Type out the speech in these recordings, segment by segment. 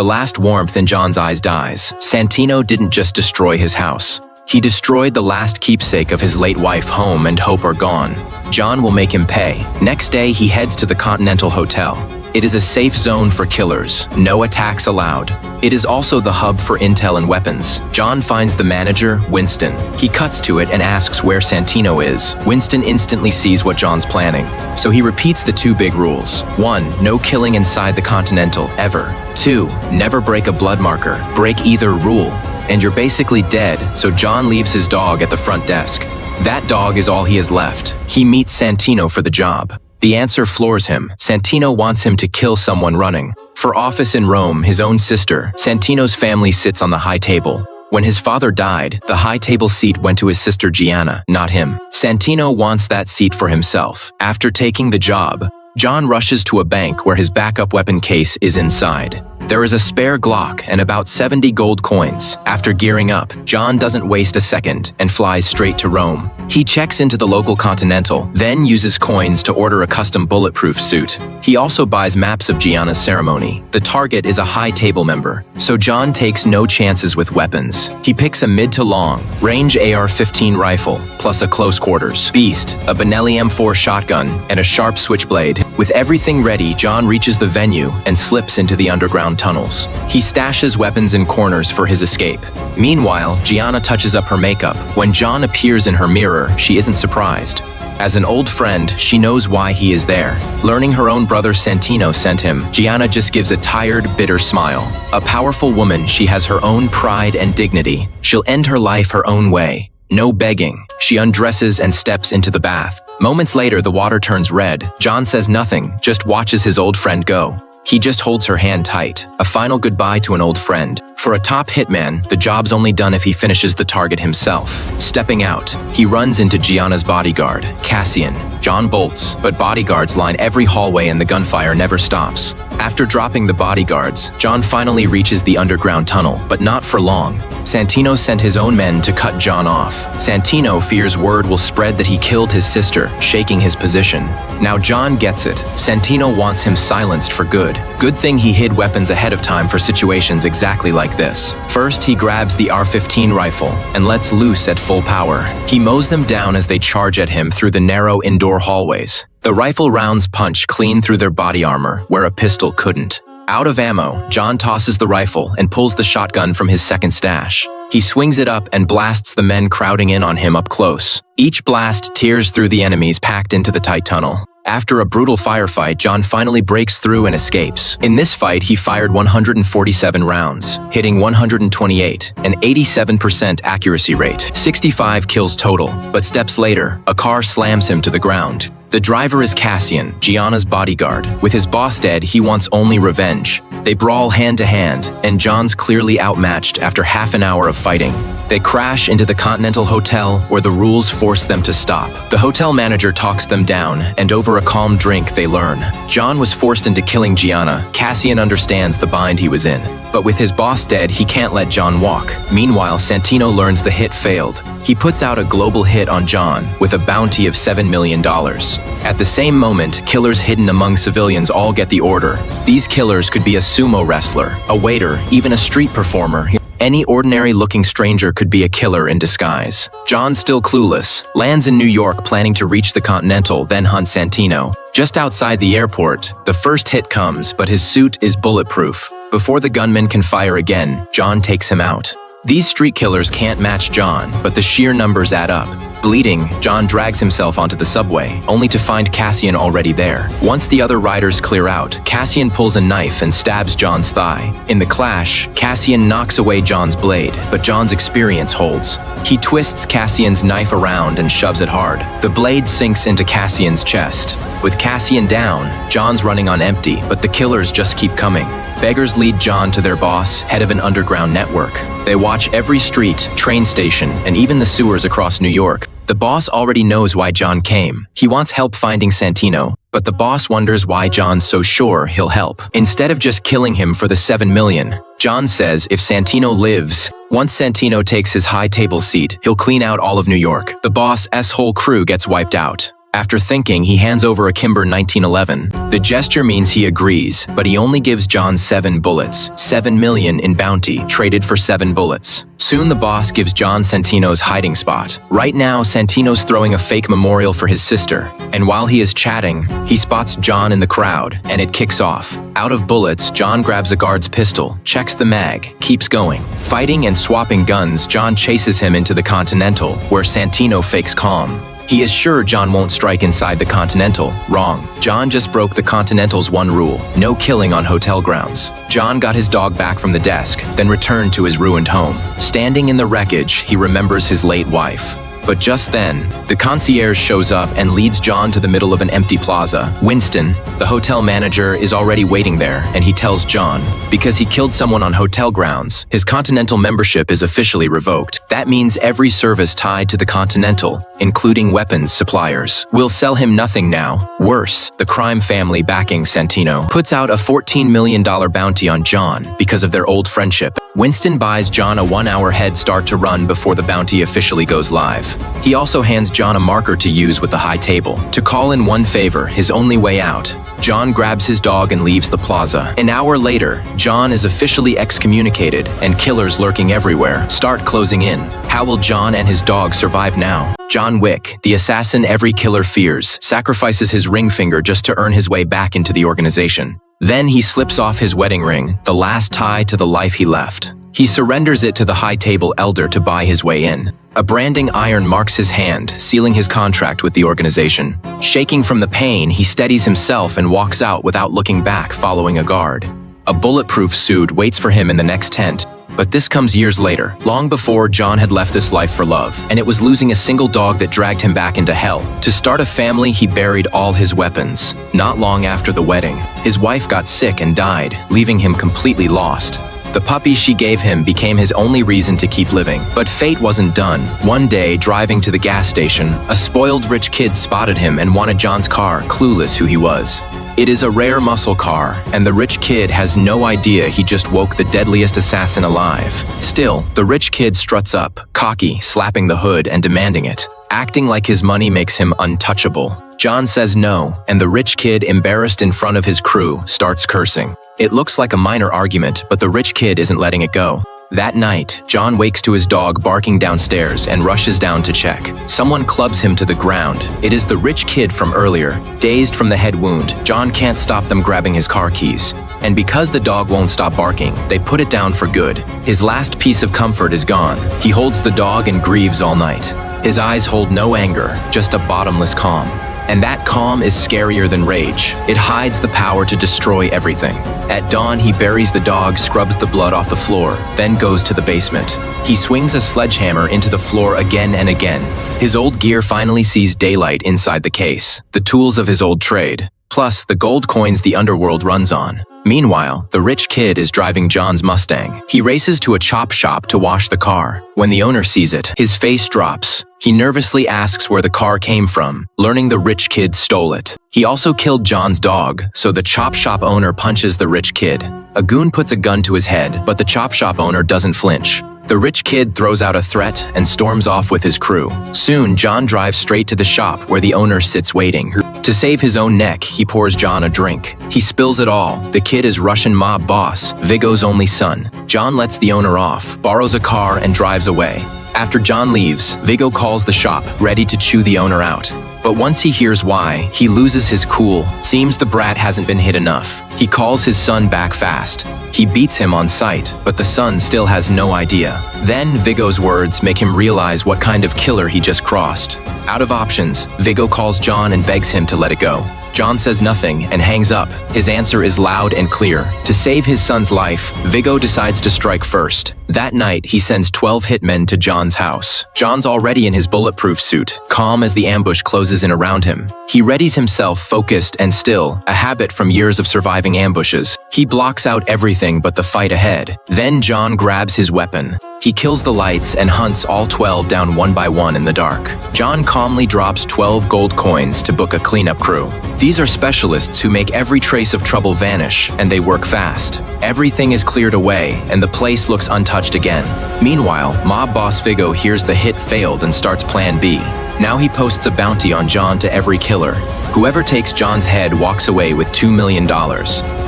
The last warmth in John's eyes dies. Santino didn't just destroy his house. He destroyed the last keepsake of his late wife. Home and hope are gone. John will make him pay. Next day, he heads to the Continental Hotel. It is a safe zone for killers. No attacks allowed. It is also the hub for intel and weapons. John finds the manager, Winston. He cuts to it and asks where Santino is. Winston instantly sees what John's planning. So he repeats the two big rules. 1. No killing inside the Continental, ever. 2. Never break a blood marker. Break either rule, and you're basically dead, so John leaves his dog at the front desk. That dog is all he has left. He meets Santino for the job. The answer floors him. Santino wants him to kill someone running. For office in Rome, his own sister, Santino's family sits on the high table. When his father died, the high table seat went to his sister Gianna, not him. Santino wants that seat for himself. After taking the job, John rushes to a bank where his backup weapon case is inside. There is a spare Glock and about 70 gold coins. After gearing up, John doesn't waste a second and flies straight to Rome. He checks into the local Continental, then uses coins to order a custom bulletproof suit. He also buys maps of Gianna's ceremony. The target is a high table member, so John takes no chances with weapons. He picks a mid to long range AR-15 rifle, plus a close quarters beast, a Benelli M4 shotgun, and a sharp switchblade. With everything ready, John reaches the venue and slips into the underground tunnels. He stashes weapons in corners for his escape. Meanwhile, Gianna touches up her makeup. When John appears in her mirror, she isn't surprised. As an old friend, she knows why he is there. Learning her own brother Santino sent him, Gianna just gives a tired, bitter smile. A powerful woman, she has her own pride and dignity. She'll end her life her own way. No begging. She undresses and steps into the bath. Moments later, the water turns red. John says nothing, just watches his old friend go. He just holds her hand tight, a final goodbye to an old friend. For a top hitman, the job's only done if he finishes the target himself. Stepping out, he runs into Gianna's bodyguard, Cassian. John bolts, but bodyguards line every hallway and the gunfire never stops. After dropping the bodyguards, John finally reaches the underground tunnel, but not for long. Santino sent his own men to cut John off. Santino fears word will spread that he killed his sister, shaking his position. Now John gets it. Santino wants him silenced for good. Good thing he hid weapons ahead of time for situations exactly like this. First, he grabs the AR-15 rifle and lets loose at full power. He mows them down as they charge at him through the narrow indoor hallways. The rifle rounds punch clean through their body armor, where a pistol couldn't. Out of ammo, John tosses the rifle and pulls the shotgun from his second stash. He swings it up and blasts the men crowding in on him up close. Each blast tears through the enemies packed into the tight tunnel. After a brutal firefight, John finally breaks through and escapes. In this fight, he fired 147 rounds, hitting 128, an 87% accuracy rate, 65 kills total. But steps later, a car slams him to the ground. The driver is Cassian, Gianna's bodyguard. With his boss dead, he wants only revenge. They brawl hand to hand, and John's clearly outmatched after half an hour of fighting. They crash into the Continental Hotel, where the rules force them to stop. The hotel manager talks them down, and over a calm drink they learn. John was forced into killing Gianna. Cassian understands the bind he was in. But with his boss dead, he can't let John walk. Meanwhile, Santino learns the hit failed. He puts out a global hit on John with a bounty of $7 million. At the same moment, killers hidden among civilians all get the order. These killers could be a sumo wrestler, a waiter, even a street performer. Any ordinary-looking stranger could be a killer in disguise. John, still clueless, lands in New York planning to reach the Continental, then hunt Santino. Just outside the airport, the first hit comes, but his suit is bulletproof. Before the gunman can fire again, John takes him out. These street killers can't match John, but the sheer numbers add up. Bleeding, John drags himself onto the subway, only to find Cassian already there. Once the other riders clear out, Cassian pulls a knife and stabs John's thigh. In the clash, Cassian knocks away John's blade, but John's experience holds. He twists Cassian's knife around and shoves it hard. The blade sinks into Cassian's chest. With Cassian down, John's running on empty, but the killers just keep coming. Beggars lead John to their boss, head of an underground network. They watch every street, train station, and even the sewers across New York. The boss already knows why John came. He wants help finding Santino, but the boss wonders why John's so sure he'll help. Instead of just killing him for the $7 million, John says if Santino lives, once Santino takes his high table seat, he'll clean out all of New York. The boss's whole crew gets wiped out. After thinking, he hands over a Kimber 1911. The gesture means he agrees, but he only gives John 7 bullets, 7 million in bounty, traded for 7 bullets. Soon the boss gives John Santino's hiding spot. Right now, Santino's throwing a fake memorial for his sister, and while he is chatting, he spots John in the crowd, and it kicks off. Out of bullets, John grabs a guard's pistol, checks the mag, keeps going. Fighting and swapping guns, John chases him into the Continental, where Santino fakes calm. He is sure John won't strike inside the Continental. Wrong. John just broke the Continental's one rule: no killing on hotel grounds. John got his dog back from the desk, then returned to his ruined home. Standing in the wreckage, he remembers his late wife. But just then, the concierge shows up and leads John to the middle of an empty plaza. Winston, the hotel manager, is already waiting there, and he tells John, because he killed someone on hotel grounds, his Continental membership is officially revoked. That means every service tied to the Continental, including weapons suppliers, will sell him nothing now. Worse, the crime family backing Santino puts out a $14 million bounty on John because of their old friendship. Winston buys John a 1-hour head start to run before the bounty officially goes live. He also hands John a marker to use with the high table. To call in one favor, his only way out, John grabs his dog and leaves the plaza. An hour later, John is officially excommunicated, and killers lurking everywhere start closing in. How will John and his dog survive now? John Wick, the assassin every killer fears, sacrifices his ring finger just to earn his way back into the organization. Then he slips off his wedding ring, the last tie to the life he left. He surrenders it to the high table elder to buy his way in. A branding iron marks his hand, sealing his contract with the organization. Shaking from the pain, he steadies himself and walks out without looking back, following a guard. A bulletproof suit waits for him in the next tent. But this comes years later, long before John had left this life for love, and it was losing a single dog that dragged him back into hell. To start a family, he buried all his weapons. Not long after the wedding, his wife got sick and died, leaving him completely lost. The puppy she gave him became his only reason to keep living. But fate wasn't done. One day, driving to the gas station, a spoiled rich kid spotted him and wanted John's car, clueless who he was. It is a rare muscle car, and the rich kid has no idea he just woke the deadliest assassin alive. Still, the rich kid struts up, cocky, slapping the hood and demanding it, acting like his money makes him untouchable. John says no, and the rich kid, embarrassed in front of his crew, starts cursing. It looks like a minor argument, but the rich kid isn't letting it go. That night, John wakes to his dog barking downstairs and rushes down to check. Someone clubs him to the ground. It is the rich kid from earlier. Dazed from the head wound, John can't stop them grabbing his car keys. And because the dog won't stop barking, they put it down for good. His last piece of comfort is gone. He holds the dog and grieves all night. His eyes hold no anger, just a bottomless calm. And that calm is scarier than rage. It hides the power to destroy everything. At dawn, he buries the dog, scrubs the blood off the floor, then goes to the basement. He swings a sledgehammer into the floor again and again. His old gear finally sees daylight inside the case, the tools of his old trade, plus the gold coins the underworld runs on. Meanwhile, the rich kid is driving John's Mustang. He races to a chop shop to wash the car. When the owner sees it, his face drops. He nervously asks where the car came from, learning the rich kid stole it. He also killed John's dog, so the chop shop owner punches the rich kid. A goon puts a gun to his head, but the chop shop owner doesn't flinch. The rich kid throws out a threat and storms off with his crew. Soon, John drives straight to the shop where the owner sits waiting. To save his own neck, he pours John a drink. He spills it all. The kid is Russian mob boss, Vigo's only son. John lets the owner off, borrows a car, and drives away. After John leaves, Vigo calls the shop, ready to chew the owner out. But once he hears why, he loses his cool. Seems the brat hasn't been hit enough. He calls his son back fast. He beats him on sight, but the son still has no idea. Then Vigo's words make him realize what kind of killer he just crossed. Out of options, Vigo calls John and begs him to let it go. John says nothing and hangs up. His answer is loud and clear. To save his son's life, Vigo decides to strike first. That night, he sends 12 hitmen to John's house. John's already in his bulletproof suit, calm as the ambush closes in around him. He readies himself, focused and still, a habit from years of surviving ambushes. He blocks out everything but the fight ahead. Then John grabs his weapon. He kills the lights and hunts all 12 down one by one in the dark. John calmly drops 12 gold coins to book a cleanup crew. These are specialists who make every trace of trouble vanish, and they work fast. Everything is cleared away, and the place looks untouched again. Meanwhile, mob boss Vigo hears the hit failed and starts Plan B. Now he posts a bounty on John to every killer. Whoever takes John's head walks away with $2 million.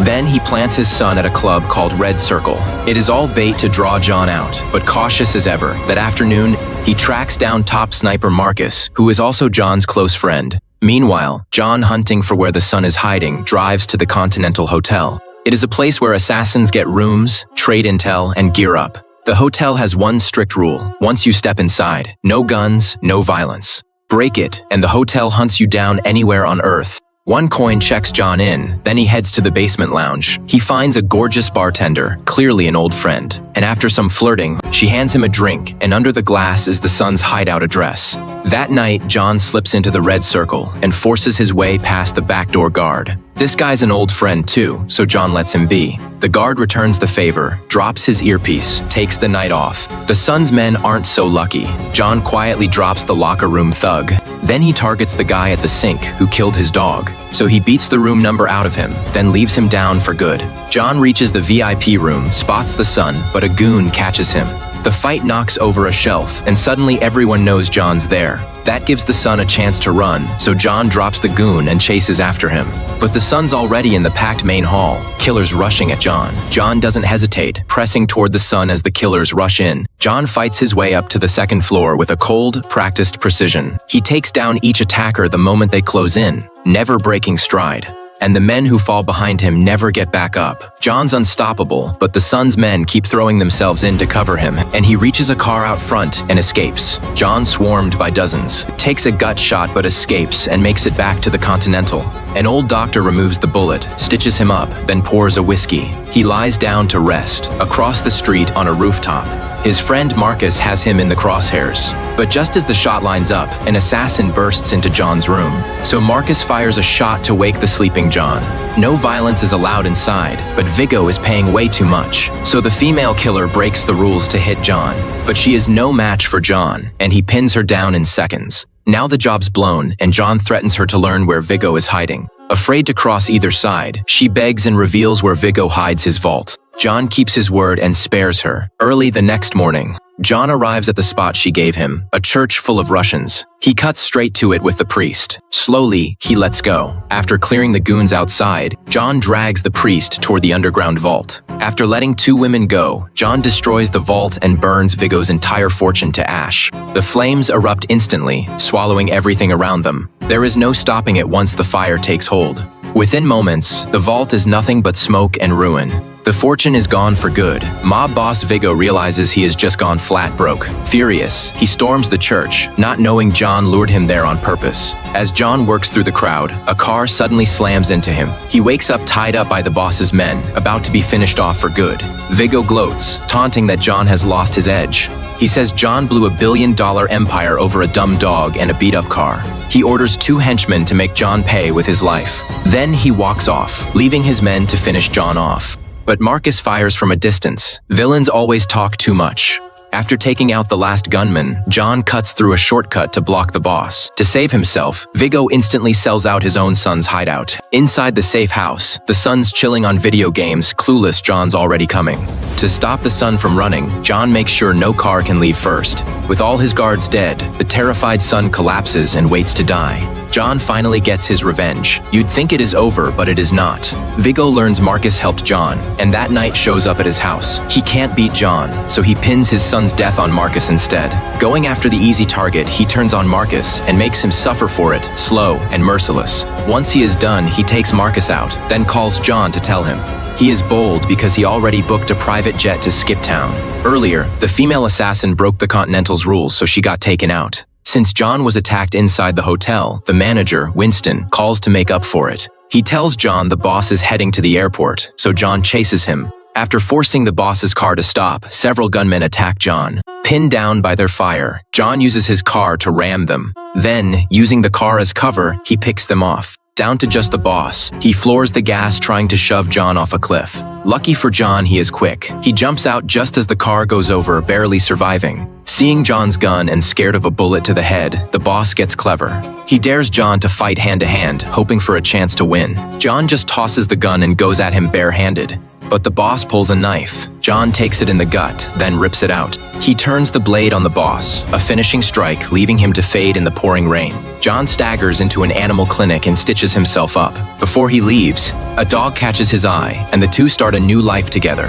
Then he plants his son at a club called Red Circle. It is all bait to draw John out, but cautious as ever, that afternoon, he tracks down top sniper Marcus, who is also John's close friend. Meanwhile, John, hunting for where the son is hiding, drives to the Continental Hotel. It is a place where assassins get rooms, trade intel, and gear up. The hotel has one strict rule. Once you step inside, no guns, no violence. Break it, and the hotel hunts you down anywhere on Earth. One coin checks John in, then he heads to the basement lounge. He finds a gorgeous bartender, clearly an old friend, and after some flirting, she hands him a drink, and under the glass is the son's hideout address. That night, John slips into the Red Circle and forces his way past the backdoor guard. This guy's an old friend too, so John lets him be. The guard returns the favor, drops his earpiece, takes the night off. The son's men aren't so lucky. John quietly drops the locker room thug. Then he targets the guy at the sink who killed his dog. So he beats the room number out of him, then leaves him down for good. John reaches the VIP room, spots the son, but a goon catches him. The fight knocks over a shelf, and suddenly everyone knows John's there. That gives the son a chance to run, so John drops the goon and chases after him. But the son's already in the packed main hall, killers rushing at John. John doesn't hesitate, pressing toward the son as the killers rush in. John fights his way up to the second floor with a cold, practiced precision. He takes down each attacker the moment they close in, never breaking stride. And the men who fall behind him never get back up. John's unstoppable, but the son's men keep throwing themselves in to cover him, and he reaches a car out front and escapes. John, swarmed by dozens, takes a gut shot but escapes and makes it back to the Continental. An old doctor removes the bullet, stitches him up, then pours a whiskey. He lies down to rest, across the street on a rooftop. His friend Marcus has him in the crosshairs. But just as the shot lines up, an assassin bursts into John's room. So Marcus fires a shot to wake the sleeping John. No violence is allowed inside, but Viggo is paying way too much. So the female killer breaks the rules to hit John. But she is no match for John, and he pins her down in seconds. Now the job's blown, and John threatens her to learn where Viggo is hiding. Afraid to cross either side, she begs and reveals where Viggo hides his vault. John keeps his word and spares her. Early the next morning, John arrives at the spot she gave him, a church full of Russians. He cuts straight to it with the priest. Slowly, he lets go. After clearing the goons outside, John drags the priest toward the underground vault. After letting 2 women go, John destroys the vault and burns Viggo's entire fortune to ash. The flames erupt instantly, swallowing everything around them. There is no stopping it once the fire takes hold. Within moments, the vault is nothing but smoke and ruin. The fortune is gone for good. Mob boss Viggo realizes he has just gone flat broke. Furious, he storms the church, not knowing John lured him there on purpose. As John works through the crowd, a car suddenly slams into him. He wakes up tied up by the boss's men, about to be finished off for good. Viggo gloats, taunting that John has lost his edge. He says John blew $1 billion empire over a dumb dog and a beat-up car. He orders 2 henchmen to make John pay with his life. Then he walks off, leaving his men to finish John off. But Marcus fires from a distance. Villains always talk too much. After taking out the last gunman, John cuts through a shortcut to block the boss. To save himself, Viggo instantly sells out his own son's hideout. Inside the safe house, the son's chilling on video games, clueless John's already coming. To stop the son from running, John makes sure no car can leave first. With all his guards dead, the terrified son collapses and waits to die. John finally gets his revenge. You'd think it is over, but it is not. Viggo learns Marcus helped John, and that night shows up at his house. He can't beat John, so he pins his son's death on Marcus instead. Going after the easy target, he turns on Marcus and makes him suffer for it, slow and merciless. Once he is done, he takes Marcus out, then calls John to tell him. He is bold because he already booked a private jet to skip town. Earlier, the female assassin broke the Continental's rules, so she got taken out. Since John was attacked inside the hotel, the manager, Winston, calls to make up for it. He tells John the boss is heading to the airport, so John chases him. After forcing the boss's car to stop, several gunmen attack John. Pinned down by their fire, John uses his car to ram them. Then, using the car as cover, he picks them off. Down to just the boss, he floors the gas trying to shove John off a cliff. Lucky for John, he is quick. He jumps out just as the car goes over, barely surviving. Seeing John's gun and scared of a bullet to the head, the boss gets clever. He dares John to fight hand-to-hand, hoping for a chance to win. John just tosses the gun and goes at him bare-handed. But the boss pulls a knife. John takes it in the gut, then rips it out. He turns the blade on the boss, a finishing strike, leaving him to fade in the pouring rain. John staggers into an animal clinic and stitches himself up. Before he leaves, a dog catches his eye, and the two start a new life together.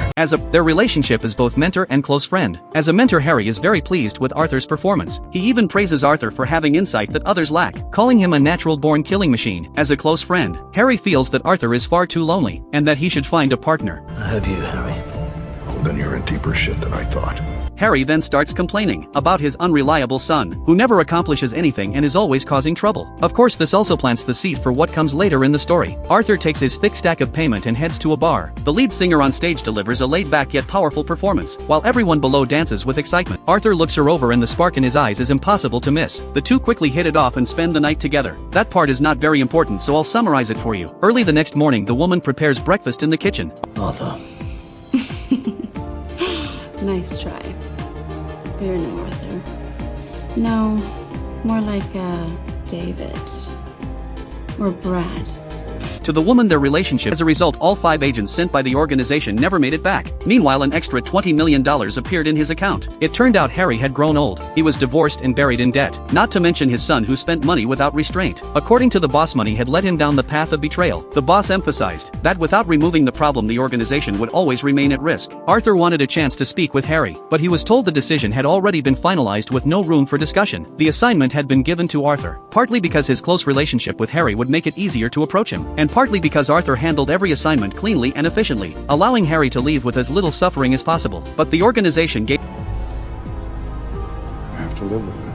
Their relationship is both mentor and close friend. As a mentor, Harry is very pleased with Arthur's performance. He even praises Arthur for having insight that others lack, calling him a natural-born killing machine. As a close friend, Harry feels that Arthur is far too lonely, and that he should find a partner. I have you, Harry. Oh, then you're in deeper shit than I thought. Harry then starts complaining about his unreliable son, who never accomplishes anything and is always causing trouble. Of course, this also plants the seed for what comes later in the story. Arthur takes his thick stack of payment and heads to a bar. The lead singer on stage delivers a laid-back yet powerful performance, while everyone below dances with excitement. Arthur looks her over and the spark in his eyes is impossible to miss. The two quickly hit it off and spend the night together. That part is not very important, so I'll summarize it for you. Early the next morning, the woman prepares breakfast in the kitchen. Arthur. Nice try. You're no Arthur. No, more like, David. Or Brad. To the woman, their relationship. As a result, all 5 agents sent by the organization never made it back. Meanwhile, an extra $20 million appeared in his account. It turned out Harry had grown old. He was divorced and buried in debt. Not to mention his son, who spent money without restraint. According to the boss, money had led him down the path of betrayal. The boss emphasized that without removing the problem, the organization would always remain at risk. Arthur wanted a chance to speak with Harry, but he was told the decision had already been finalized with no room for discussion. The assignment had been given to Arthur, partly because his close relationship with Harry would make it easier to approach him, and partly because Arthur handled every assignment cleanly and efficiently, allowing Harry to leave with as little suffering as possible. But the organization gave I have to live with it.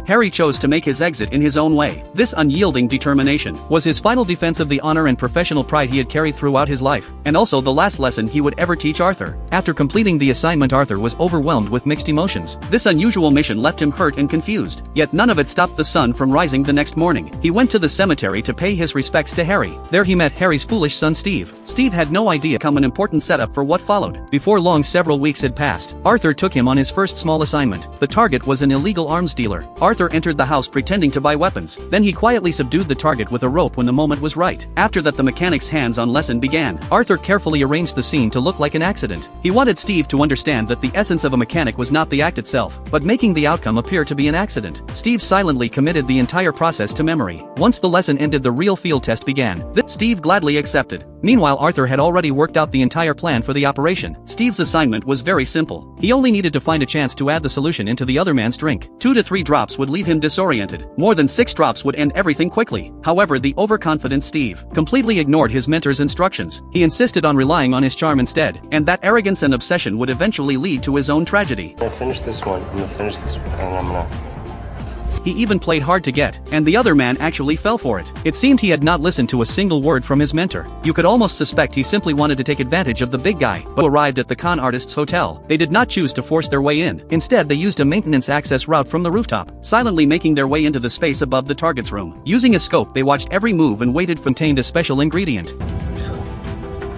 Harry chose to make his exit in his own way. This unyielding determination was his final defense of the honor and professional pride he had carried throughout his life, and also the last lesson he would ever teach Arthur. After completing the assignment, Arthur was overwhelmed with mixed emotions. This unusual mission left him hurt and confused, yet none of it stopped the sun from rising the next morning. He went to the cemetery to pay his respects to Harry. There he met Harry's foolish son Steve. Steve had no idea come an important setup for what followed. Before long, several weeks had passed. Arthur took him on his first small assignment. The target was an illegal arms dealer. Arthur entered the house pretending to buy weapons. Then he quietly subdued the target with a rope when the moment was right. After that, the mechanic's hands-on lesson began. Arthur carefully arranged the scene to look like an accident. He wanted Steve to understand that the essence of a mechanic was not the act itself, but making the outcome appear to be an accident. Steve silently committed the entire process to memory. Once the lesson ended, the real field test began. Steve gladly accepted. Meanwhile, Arthur had already worked out the entire plan for the operation. Steve's assignment was very simple. He only needed to find a chance to add the solution into the other man's drink. 2 to 3 drops would leave him disoriented. More than 6 drops would end everything quickly. However, the overconfident Steve completely ignored his mentor's instructions. He insisted on relying on his charm instead, and that arrogance and obsession would eventually lead to his own tragedy. I'm gonna finish this one, and I'm gonna... He even played hard to get, and the other man actually fell for it. It seemed he had not listened to a single word from his mentor. You could almost suspect he simply wanted to take advantage of the big guy. But arrived at the con artist's hotel, they did not choose to force their way in. Instead, they used a maintenance access route from the rooftop, silently making their way into the space above the target's room. Using a scope, they watched every move and waited for contained a special ingredient. So,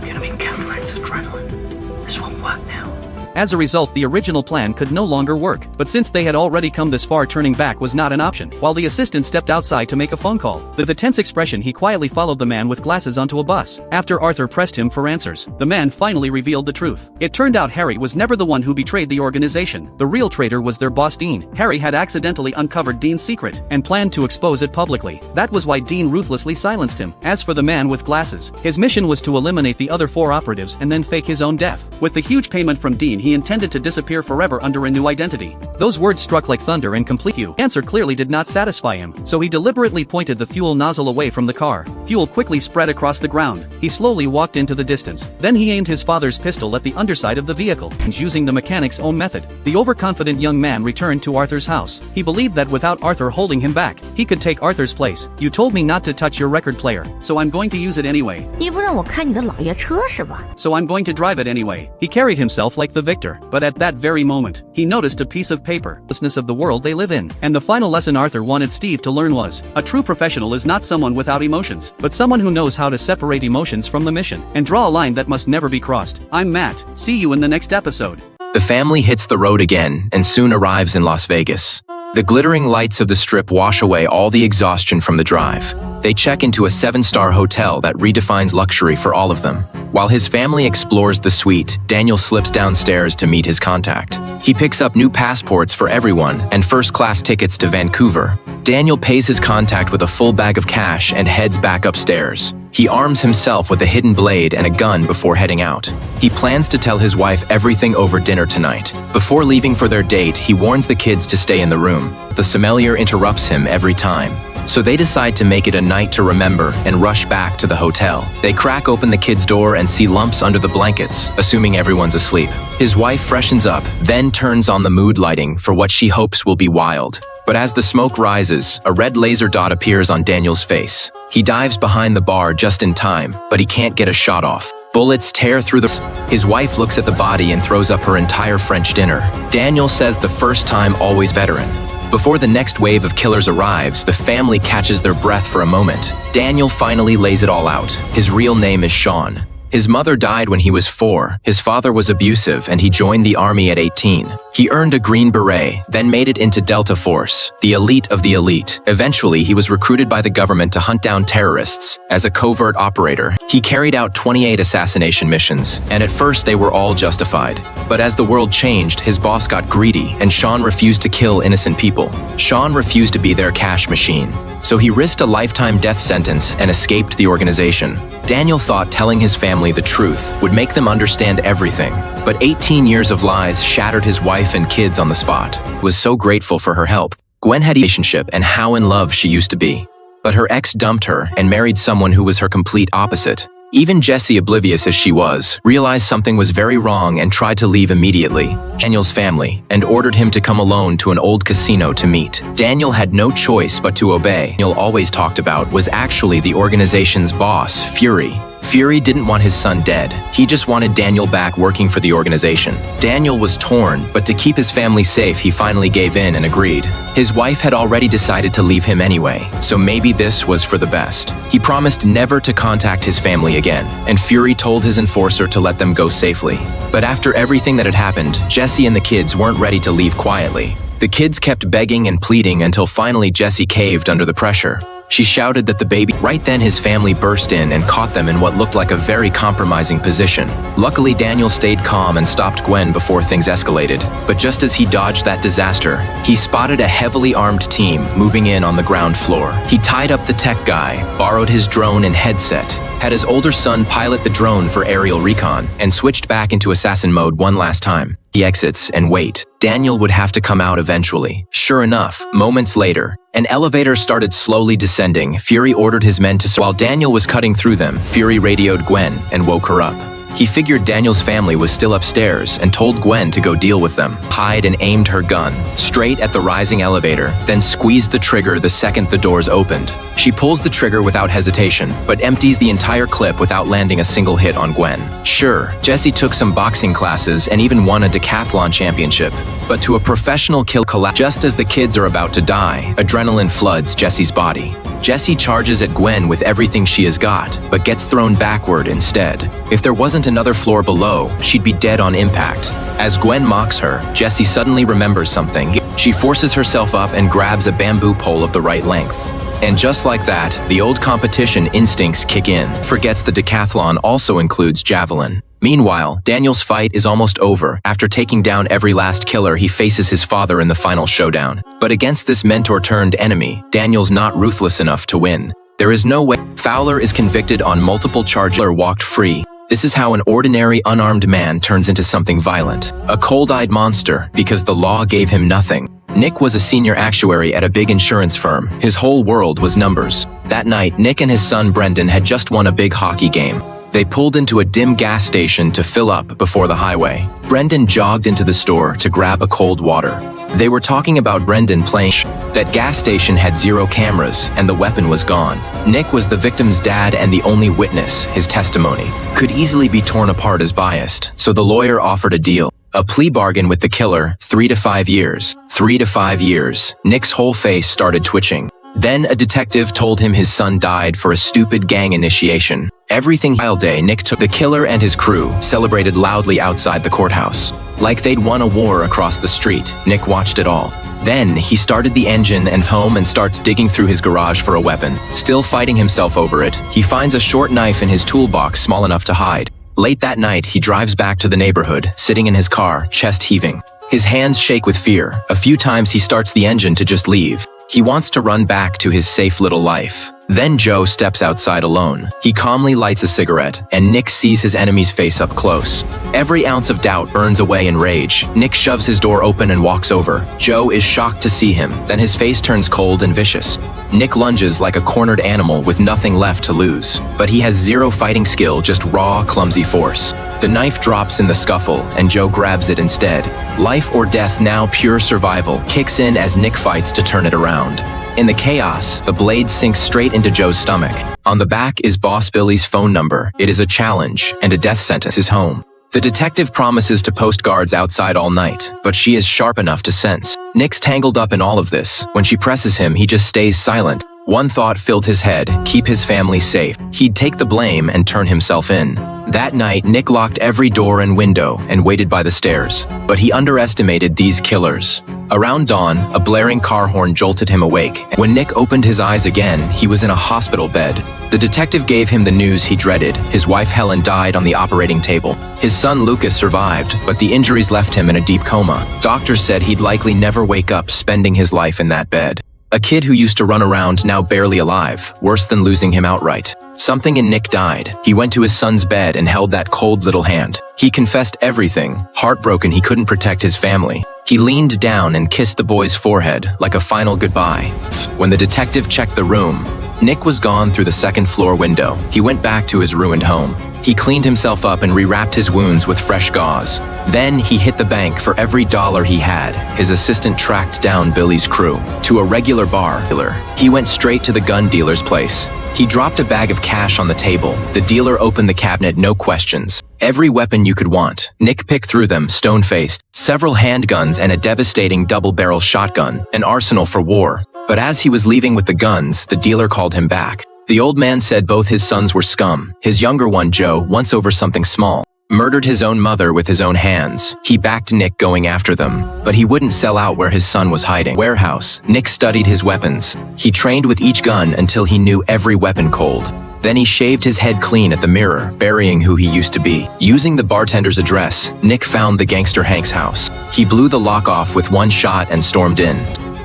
we're gonna be counteracts adrenaline. This won't work now. As a result, the original plan could no longer work, but since they had already come this far, turning back was not an option. While the assistant stepped outside to make a phone call, with a tense expression he quietly followed the man with glasses onto a bus. After Arthur pressed him for answers, the man finally revealed the truth. It turned out Harry was never the one who betrayed the organization. The real traitor was their boss Dean. Harry had accidentally uncovered Dean's secret, and planned to expose it publicly. That was why Dean ruthlessly silenced him. As for the man with glasses, his mission was to eliminate the other 4 operatives and then fake his own death. With the huge payment from Dean, he intended to disappear forever under a new identity. Those words struck like thunder and complete. Answer clearly did not satisfy him, so he deliberately pointed the fuel nozzle away from the car. Fuel quickly spread across the ground. He slowly walked into the distance. Then he aimed his father's pistol at the underside of the vehicle, using the mechanic's own method. The overconfident young man returned to Arthur's house. He believed that without Arthur holding him back, he could take Arthur's place. You told me not to touch your record player, so I'm going to use it anyway. 你不让我开你的老爷车是吧？ So I'm going to drive it anyway. He carried himself like the victor, but at that very moment, he noticed a piece of paper. The of the world they live in. And the final lesson Arthur wanted Steve to learn was, a true professional is not someone without emotions, but someone who knows how to separate emotions from the mission, and draw a line that must never be crossed. I'm Matt. See you in the next episode. The family hits the road again and soon arrives in Las Vegas. The glittering lights of the strip wash away all the exhaustion from the drive. They check into a 7-star hotel that redefines luxury for all of them. While his family explores the suite, Daniel slips downstairs to meet his contact. He picks up new passports for everyone and first-class tickets to Vancouver. Daniel pays his contact with a full bag of cash and heads back upstairs. He arms himself with a hidden blade and a gun before heading out. He plans to tell his wife everything over dinner tonight. Before leaving for their date, he warns the kids to stay in the room. The sommelier interrupts him every time. So they decide to make it a night to remember and rush back to the hotel. They crack open the kids' door and see lumps under the blankets, assuming everyone's asleep. His wife freshens up, then turns on the mood lighting for what she hopes will be wild. But as the smoke rises, a red laser dot appears on Daniel's face. He dives behind the bar just in time, but he can't get a shot off. Bullets tear through His wife looks at the body and throws up her entire French dinner. Daniel says the first time always veteran. Before the next wave of killers arrives, the family catches their breath for a moment. Daniel finally lays it all out. His real name is Sean. His mother died when he was 4, his father was abusive, and he joined the army at 18. He earned a Green Beret, then made it into Delta Force, the elite of the elite. Eventually, he was recruited by the government to hunt down terrorists. As a covert operator, he carried out 28 assassination missions, and at first they were all justified. But as the world changed, his boss got greedy, and Sean refused to kill innocent people. Sean refused to be their cash machine. So he risked a lifetime death sentence and escaped the organization. Daniel thought telling his family the truth would make them understand everything, but 18 years of lies shattered his wife and kids on the spot. He was so grateful for her help. Gwen had a relationship and how in love she used to be. But her ex dumped her and married someone who was her complete opposite. Even Jessie, oblivious as she was, realized something was very wrong and tried to leave immediately. Daniel's family, and ordered him to come alone to an old casino to meet. Daniel had no choice but to obey. Daniel always talked about was actually the organization's boss, Fury. Fury didn't want his son dead. He just wanted Daniel back working for the organization. Daniel was torn, but to keep his family safe, he finally gave in and agreed. His wife had already decided to leave him anyway, so maybe this was for the best. He promised never to contact his family again, and Fury told his enforcer to let them go safely. But after everything that had happened, Jessie and the kids weren't ready to leave quietly. The kids kept begging and pleading until finally Jessie caved under the pressure. She shouted that the baby. Right then his family burst in and caught them in what looked like a very compromising position. Luckily Daniel stayed calm and stopped Gwen before things escalated. But just as he dodged that disaster, he spotted a heavily armed team moving in on the ground floor. He tied up the tech guy, borrowed his drone and headset, had his older son pilot the drone for aerial recon, and switched back into assassin mode one last time. He exits and wait. Daniel would have to come out eventually. Sure enough, moments later, an elevator started slowly descending. Fury ordered his men to... While Daniel was cutting through them, Fury radioed Gwen and woke her up. He figured Daniel's family was still upstairs and told Gwen to go deal with them. Hide and aimed her gun straight at the rising elevator, then squeezed the trigger the second the doors opened. She pulls the trigger without hesitation, but empties the entire clip without landing a single hit on Gwen. Sure, Jessie took some boxing classes and even won a decathlon championship, but to a professional kill collapse. Just as the kids are about to die, adrenaline floods Jessie's body. Jessie charges at Gwen with everything she has got, but gets thrown backward instead. If there wasn't another floor below, she'd be dead on impact. As Gwen mocks her, Jessie suddenly remembers something. She forces herself up and grabs a bamboo pole of the right length. And just like that, the old competition instincts kick in. Forgets the decathlon also includes javelin. Meanwhile, Daniel's fight is almost over. After taking down every last killer, he faces his father in the final showdown. But against this mentor-turned-enemy, Daniel's not ruthless enough to win. There is no way. Fowler is convicted on multiple charges. Walked free. This is how an ordinary, unarmed man turns into something violent. A cold-eyed monster, because the law gave him nothing. Nick was a senior actuary at a big insurance firm. His whole world was numbers. That night, Nick and his son Brendan had just won a big hockey game. They pulled into a dim gas station to fill up before the highway. Brendan jogged into the store to grab a cold water. They were talking about Brendan playing. That gas station had 0 cameras and the weapon was gone. Nick was the victim's dad and the only witness. His testimony could easily be torn apart as biased, so the lawyer offered a deal. A plea bargain with the killer, 3 to 5 years. 3 to 5 years. Nick's whole face started twitching. Then a detective told him his son died for a stupid gang initiation. Everything. Trial day, Nick took the killer and his crew celebrated loudly outside the courthouse. Like they'd won a war across the street. Nick watched it all. Then, he started the engine and home and starts digging through his garage for a weapon. Still fighting himself over it, he finds a short knife in his toolbox small enough to hide. Late that night, he drives back to the neighborhood, sitting in his car, chest heaving. His hands shake with fear. A few times he starts the engine to just leave. He wants to run back to his safe little life. Then Joe steps outside alone. He calmly lights a cigarette, and Nick sees his enemy's face up close. Every ounce of doubt burns away in rage. Nick shoves his door open and walks over. Joe is shocked to see him, then his face turns cold and vicious. Nick lunges like a cornered animal with nothing left to lose. But he has zero fighting skill, just raw, clumsy force. The knife drops in the scuffle, and Joe grabs it instead. Life or death now, pure survival, kicks in as Nick fights to turn it around. In the chaos, the blade sinks straight into Joe's stomach. On the back is Boss Billy's phone number. It is a challenge, and a death sentence is home. The detective promises to post guards outside all night, but she is sharp enough to sense. Nick's tangled up in all of this. When she presses him, he just stays silent. One thought filled his head: keep his family safe. He'd take the blame and turn himself in. That night, Nick locked every door and window and waited by the stairs. But he underestimated these killers. Around dawn, a blaring car horn jolted him awake. When Nick opened his eyes again, he was in a hospital bed. The detective gave him the news he dreaded. His wife Helen died on the operating table. His son Lucas survived, but the injuries left him in a deep coma. Doctors said he'd likely never wake up, spending his life in that bed. A kid who used to run around, now barely alive, worse than losing him outright. Something in Nick died. He went to his son's bed and held that cold little hand. He confessed everything, heartbroken he couldn't protect his family. He leaned down and kissed the boy's forehead, like a final goodbye. When the detective checked the room, Nick was gone through the second-floor window. He went back to his ruined home. He cleaned himself up and rewrapped his wounds with fresh gauze. Then he hit the bank for every dollar he had. His assistant tracked down Billy's crew to a regular bar dealer. He went straight to the gun dealer's place. He dropped a bag of cash on the table. The dealer opened the cabinet, no questions. Every weapon you could want. Nick picked through them, stone-faced. Several handguns and a devastating double-barrel shotgun, an arsenal for war. But as he was leaving with the guns, the dealer called him back. The old man said both his sons were scum. His younger one, Joe, once over something small, murdered his own mother with his own hands. He backed Nick going after them, but he wouldn't sell out where his son was hiding. Warehouse. Nick studied his weapons. He trained with each gun until he knew every weapon cold. Then he shaved his head clean at the mirror, burying who he used to be. Using the bartender's address, Nick found the gangster Hank's house. He blew the lock off with one shot and stormed in.